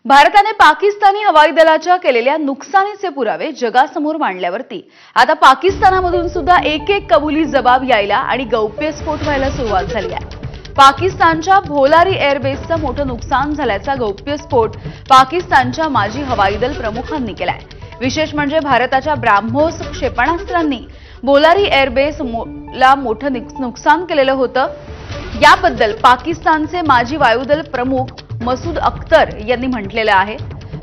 भारताने पाकिस्तानी हवाई दलाच्या केलेल्या नुकसानीचे पुरावे जगासमोर मांडल्यावरती आता पाकिस्तानामधून सुद्धा एक एक कबुली जबाब यायला आणि गौप्यस्फोट व्हायला सुरुवात झाली आहे. पाकिस्तानच्या भोलारी एअरबेसचं मोठं नुकसान झाल्याचा गौप्यस्फोट पाकिस्तानच्या माजी हवाई दल प्रमुखांनी केलाय. विशेष म्हणजे भारताच्या ब्राह्मोस क्षेपणास्त्रांनी भोलारी एअरबेसला मोठं नुकसान केलेलं होतं. याबद्दल पाकिस्तानचे माजी वायुदल प्रमुख मसूद अख्तर यांनी म्हटलेलं आहे.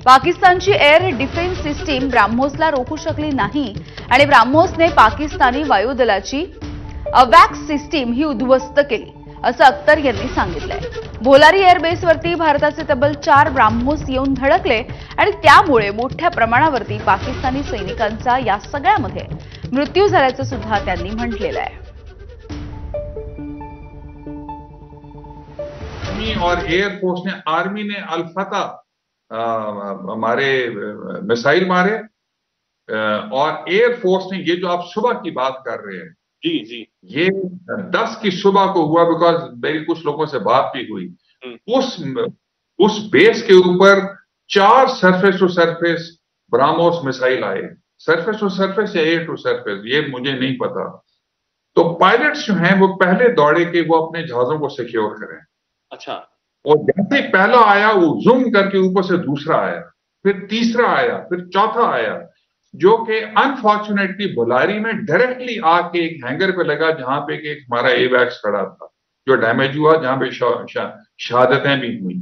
पाकिस्तानची एअर डिफेन्स सिस्टीम ब्राह्मोसला रोखू शकली नाही आणि ब्राह्मोसने पाकिस्तानी वायुदलाची अवॅक्स सिस्टीम ही उद्ध्वस्त केली असं अख्तर यांनी सांगितलंय. भोलारी एअरबेसवरती भारताचे तब्बल 4 ब्राह्मोस येऊन धडकले आणि त्यामुळे मोठ्या प्रमाणावरती पाकिस्तानी सैनिकांचा या सगळ्यामध्ये मृत्यू झाल्याचं सुद्धा त्यांनी म्हटलेलं आहे. और एयरफोर्स ने, आर्मी ने अल-फतह हमारे मिसाइल मारे और एयरफोर्स ने, ये जो आप सुबह की बात कर रहे हैं जी जी, ये 10 की सुबह को हुआ, बिकॉज मेरी कुछ लोगों से बात भी हुई. उस बेस के ऊपर 4 surface to surface BrahMos missile आए. सरफेस टू सरफेस या एयर टू सरफेस ये मुझे नहीं पता. तो पायलट्स जो हैं वो पहले दौड़े कि वो अपने जहाजों को सिक्योर करें. अच्छा. और जैसे ही पहला आया वो जूम करके ऊपर से दूसरा आया, फिर तीसरा आया, फिर चौथा आया, जो कि अनफॉर्चुनेटली भोलारी में डायरेक्टली आके एक हैंगर पे लगा जहां पे एक हमारा एवैक्स खड़ा था, जो डैमेज हुआ, जहां पे शहादतें भी हुई.